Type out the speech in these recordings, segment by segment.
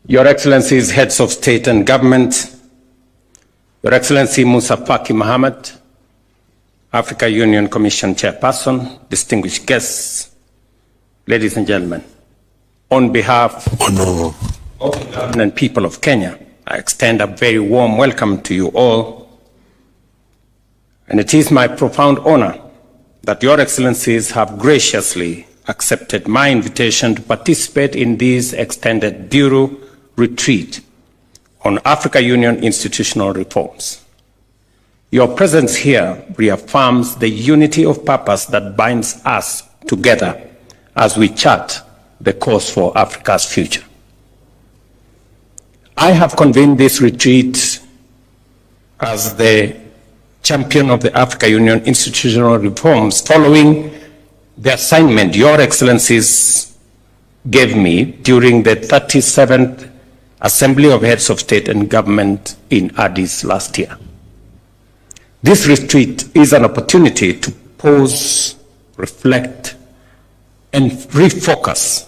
Your Excellencies, Heads of State and Government, Your Excellency Musa Faki Mohammed, Africa Union Commission Chairperson, distinguished guests, ladies and gentlemen, on behalf of the government and people of Kenya, I extend a very warm welcome to you all. And it is my profound honor that Your Excellencies have graciously accepted my invitation to participate in this extended Bureau retreat on Africa Union institutional reforms. Your presence here reaffirms the unity of purpose that binds us together as we chart the course for Africa's future. I have convened this retreat as the champion of the Africa Union institutional reforms following the assignment Your Excellencies gave me during the 37th Assembly of Heads of State and Government in Addis last year. This retreat is an opportunity to pause, reflect, and refocus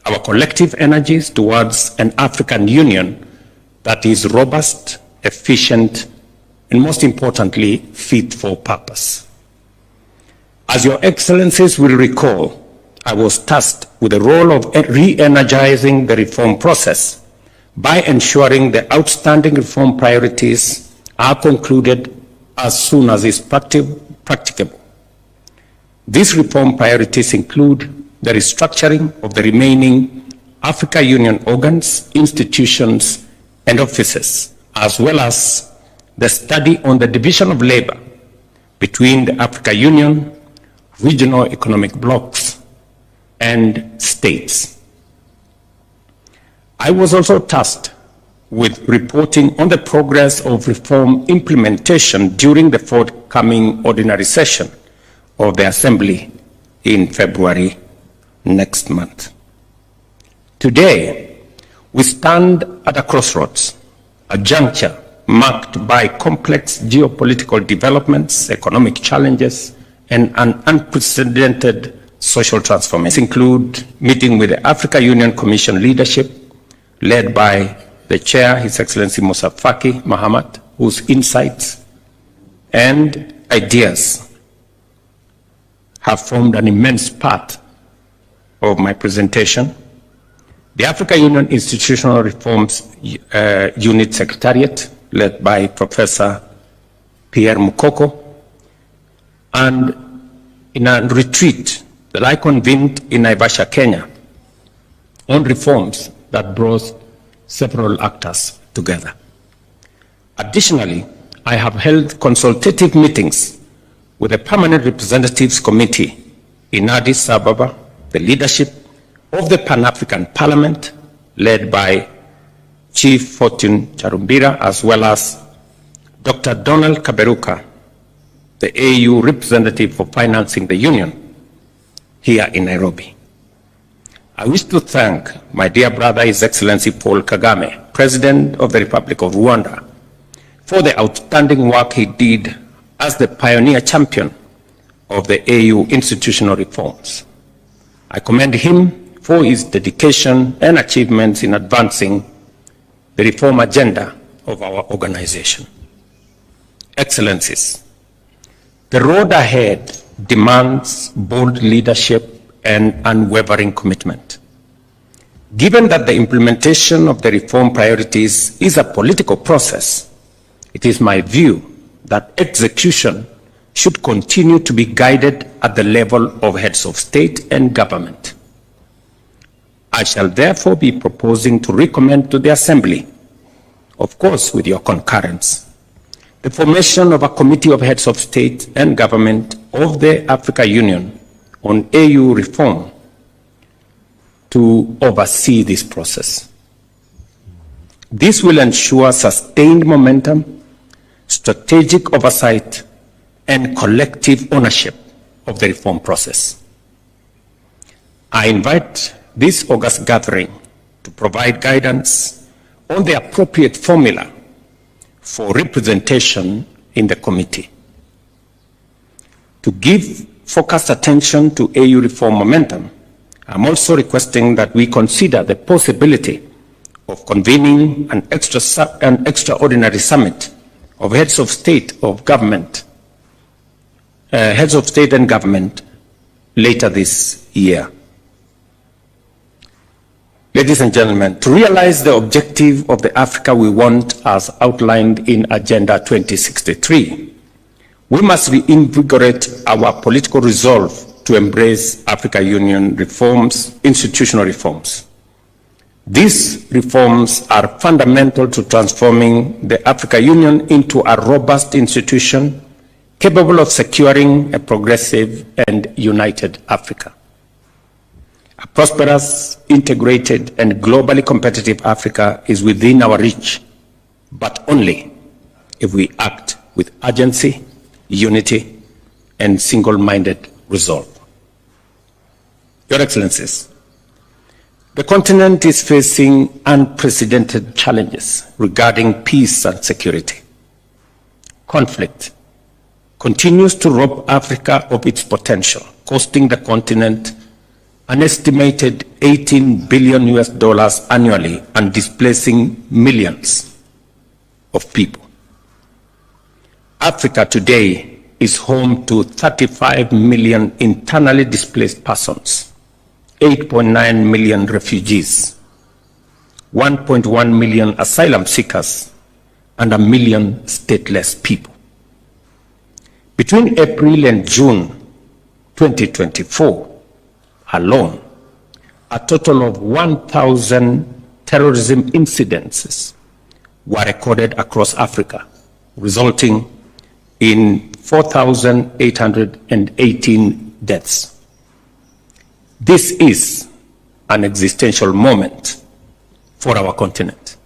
our collective energies towards an African Union that is robust, efficient, and most importantly, fit for purpose. As Your Excellencies will recall, I was tasked with the role of re-energizing the reform process by ensuring the outstanding reform priorities are concluded as soon as is practicable. These reform priorities include the restructuring of the remaining Africa Union organs, institutions, and offices, as well as the study on the division of labor between the Africa Union, regional economic blocs, and states. I was also tasked with reporting on the progress of reform implementation during the forthcoming ordinary session of the Assembly in February next month. Today, we stand at a crossroads, a juncture marked by complex geopolitical developments, economic challenges, and an unprecedented social transformation. These include meeting with the Africa Union Commission leadership, led by the Chair, His Excellency Musa Faki Mohammed, whose insights and ideas have formed an immense part of my presentation. The Africa Union Institutional Reforms Unit Secretariat, led by Professor Pierre Mukoko, and in a retreat that I convened in Naivasha, Kenya, on reforms that brought several actors together. Additionally, I have held consultative meetings with the Permanent Representatives Committee in Addis Ababa, the leadership of the Pan-African Parliament, led by Chief Fortune Charumbira, as well as Dr. Donald Kaberuka, the AU representative for financing the Union, here in Nairobi. I wish to thank my dear brother, His Excellency Paul Kagame, President of the Republic of Rwanda, for the outstanding work he did as the pioneer champion of the AU institutional reforms. I commend him for his dedication and achievements in advancing the reform agenda of our organization. Excellencies, the road ahead demands bold leadership and unwavering commitment. Given that the implementation of the reform priorities is a political process, it is my view that execution should continue to be guided at the level of heads of state and government. I shall therefore be proposing to recommend to the Assembly, of course with your concurrence, the formation of a committee of heads of state and government of the Africa Union on AU reform to oversee this process. This will ensure sustained momentum, strategic oversight, and collective ownership of the reform process. I invite this August gathering to provide guidance on the appropriate formula for representation in the committee. To give focused attention to AU reform momentum, I'm also requesting that we consider the possibility of convening an extraordinary summit of heads of state and government later this year. Ladies and gentlemen, to realize the objective of the Africa we want as outlined in Agenda 2063, we must reinvigorate our political resolve to embrace Africa Union reforms, institutional reforms. These reforms are fundamental to transforming the Africa Union into a robust institution capable of securing a progressive and united Africa. A prosperous, integrated, and globally competitive Africa is within our reach, but only if we act with urgency, unity, and single-minded resolve. Your Excellencies, the continent is facing unprecedented challenges regarding peace and security. Conflict continues to rob Africa of its potential, costing the continent an estimated $18 billion annually and displacing millions of people. Africa today is home to 35 million internally displaced persons, 8.9 million refugees, 1.1 million asylum seekers, and 1 million stateless people. Between April and June 2024 alone, a total of 1,000 terrorism incidences were recorded across Africa, resulting in 4,818 deaths. This is an existential moment for our continent.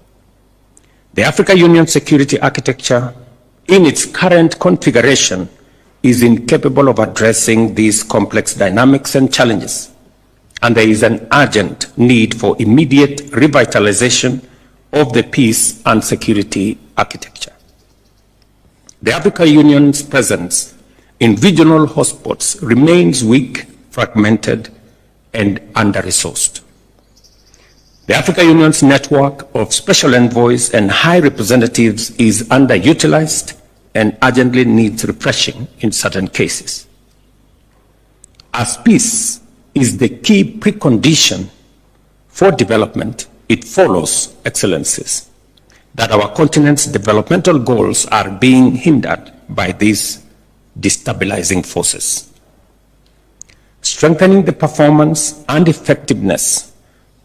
The Africa Union security architecture, in its current configuration, is incapable of addressing these complex dynamics and challenges, and there is an urgent need for immediate revitalization of the peace and security architecture. The Africa Union's presence in regional hotspots remains weak, fragmented, and under-resourced. The Africa Union's network of special envoys and high representatives is underutilized and urgently needs refreshing in certain cases. As peace is the key precondition for development, it follows, Excellencies, that our continent's developmental goals are being hindered by these destabilizing forces. Strengthening the performance and effectiveness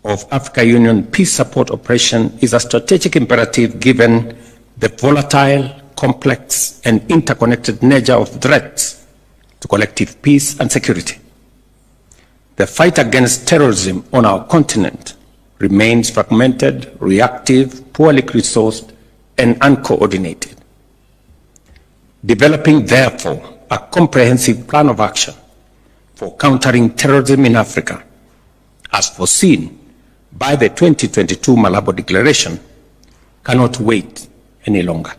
of Africa Union peace support operation is a strategic imperative given the volatile, complex, and interconnected nature of threats to collective peace and security. The fight against terrorism on our continent remains fragmented, reactive, poorly resourced, and uncoordinated. Developing, therefore, a comprehensive plan of action for countering terrorism in Africa, as foreseen by the 2022 Malabo Declaration, cannot wait any longer.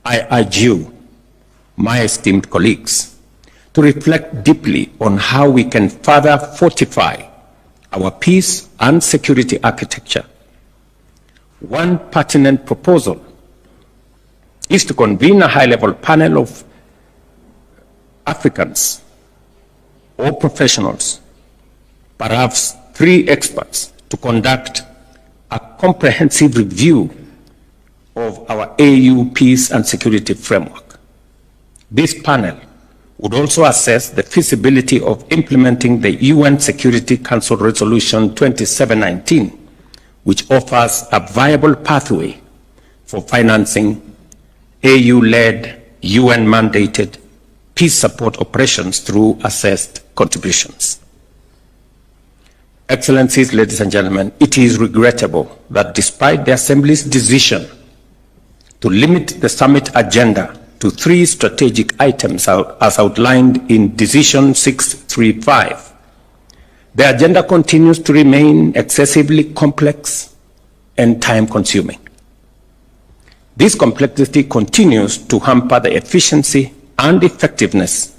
I urge you, my esteemed colleagues, to reflect deeply on how we can further fortify our peace and security architecture. One pertinent proposal is to convene a high-level panel of Africans or professionals, perhaps 3 experts, to conduct a comprehensive review of our AU peace and security framework. This panel would also assess the feasibility of implementing the UN Security Council Resolution 2719, which offers a viable pathway for financing AU-led, UN-mandated peace support operations through assessed contributions. Excellencies, ladies and gentlemen, it is regrettable that despite the Assembly's decision to limit the summit agenda to 3 strategic items as outlined in Decision 635, the agenda continues to remain excessively complex and time-consuming. This complexity continues to hamper the efficiency and effectiveness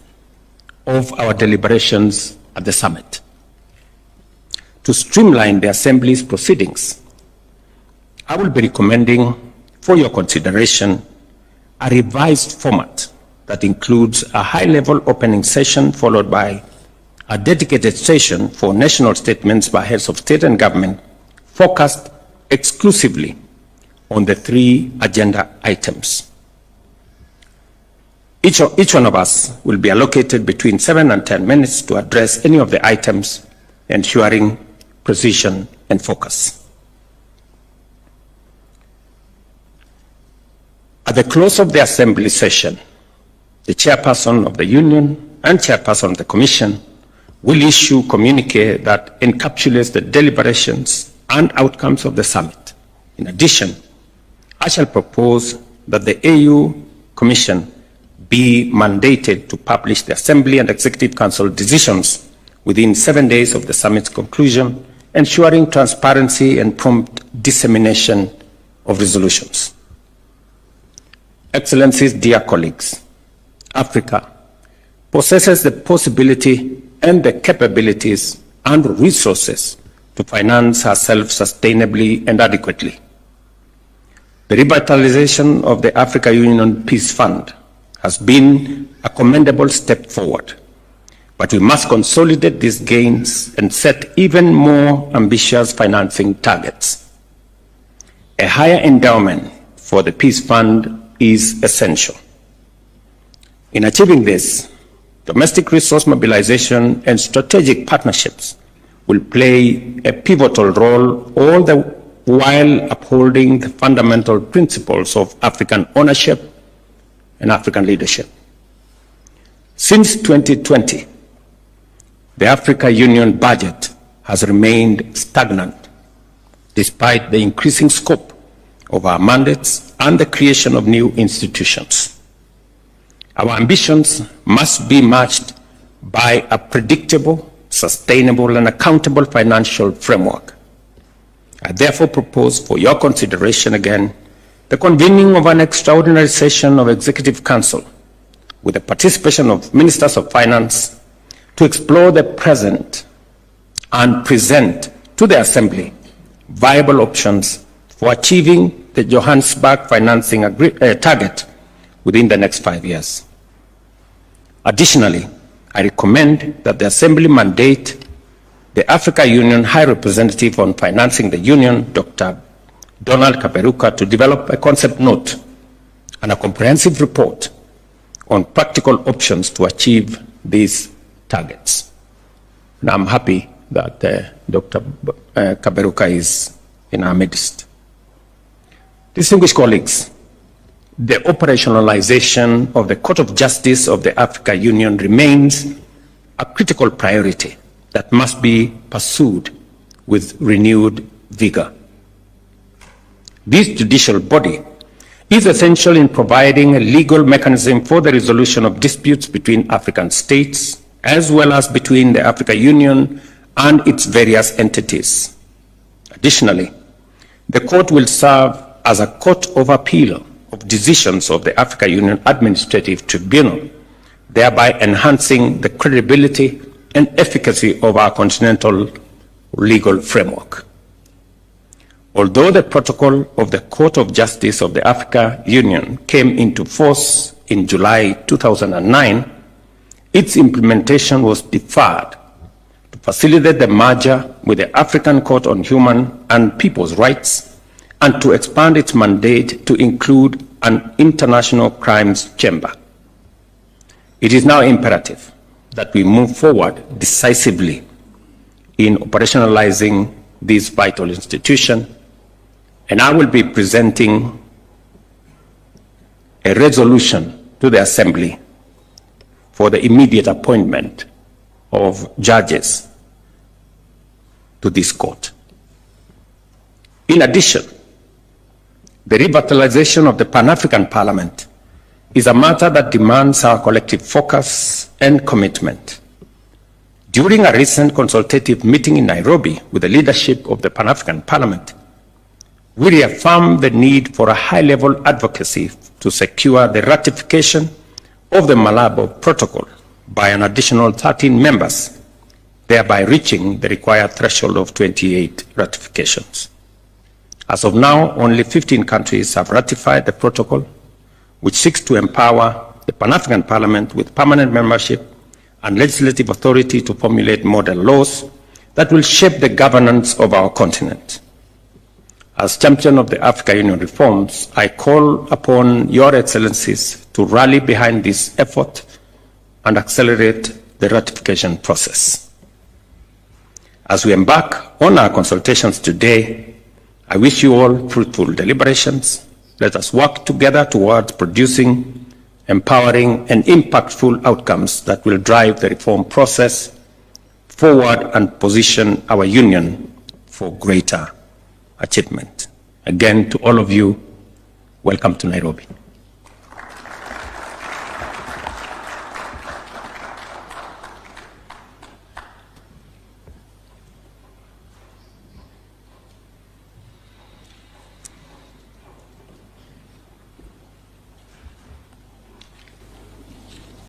of our deliberations at the summit. to streamline the Assembly's proceedings, I will be recommending for your consideration a revised format that includes a high-level opening session followed by a dedicated session for national statements by heads of state and government focused exclusively on the 3 agenda items. Each one of us will be allocated between 7 and 10 minutes to address any of the items, ensuring precision and focus. At the close of the Assembly session, the Chairperson of the Union and Chairperson of the Commission will issue a communique that encapsulates the deliberations and outcomes of the summit. In addition, I shall propose that the AU Commission be mandated to publish the Assembly and Executive Council decisions within 7 days of the summit's conclusion, ensuring transparency and prompt dissemination of resolutions. Excellencies, dear colleagues, Africa possesses the possibility and the capabilities and resources to finance herself sustainably and adequately. The revitalization of the Africa Union Peace Fund has been a commendable step forward, but we must consolidate these gains and set even more ambitious financing targets. A higher endowment for the Peace Fund is essential. In achieving this, domestic resource mobilization and strategic partnerships will play a pivotal role, all the while upholding the fundamental principles of African ownership and African leadership. Since 2020, the Africa Union budget has remained stagnant despite the increasing scope of our mandates and the creation of new institutions. Our ambitions must be matched by a predictable, sustainable, and accountable financial framework. I therefore propose for your consideration again the convening of an extraordinary session of Executive Council with the participation of Ministers of Finance to explore the present and present to the Assembly viable options for achieving the Johannesburg financing target within the next 5 years. Additionally, I recommend that the Assembly mandate the Africa Union High Representative on Financing the Union, Dr. Donald Kaberuka, to develop a concept note and a comprehensive report on practical options to achieve these targets. And I'm happy that Dr. Kaberuka is in our midst. Distinguished colleagues, the operationalization of the Court of Justice of the Africa Union remains a critical priority that must be pursued with renewed vigor. This judicial body is essential in providing a legal mechanism for the resolution of disputes between African states, as well as between the Africa Union and its various entities. Additionally, the court will serve as a court of appeal of decisions of the Africa Union Administrative Tribunal, thereby enhancing the credibility and efficacy of our continental legal framework. Although the protocol of the Court of Justice of the Africa Union came into force in July 2009, its implementation was deferred to facilitate the merger with the African Court on Human and People's Rights and to expand its mandate to include an international crimes chamber. It is now imperative that we move forward decisively in operationalizing this vital institution, and I will be presenting a resolution to the Assembly for the immediate appointment of judges to this court. In addition, the revitalization of the Pan-African Parliament is a matter that demands our collective focus and commitment. During a recent consultative meeting in Nairobi with the leadership of the Pan-African Parliament, we reaffirmed the need for a high-level advocacy to secure the ratification of the Malabo Protocol by an additional 13 members thereby reaching the required threshold of 28 ratifications. As of now, only 15 countries have ratified the protocol, which seeks to empower the Pan-African Parliament with permanent membership and legislative authority to formulate model laws that will shape the governance of our continent. As champion of the Africa Union reforms, I call upon your excellencies to rally behind this effort and accelerate the ratification process. As we embark on our consultations today, I wish you all fruitful deliberations. Let us work together towards producing empowering and impactful outcomes that will drive the reform process forward and position our union for greater achievement. Again, to all of you, welcome to Nairobi.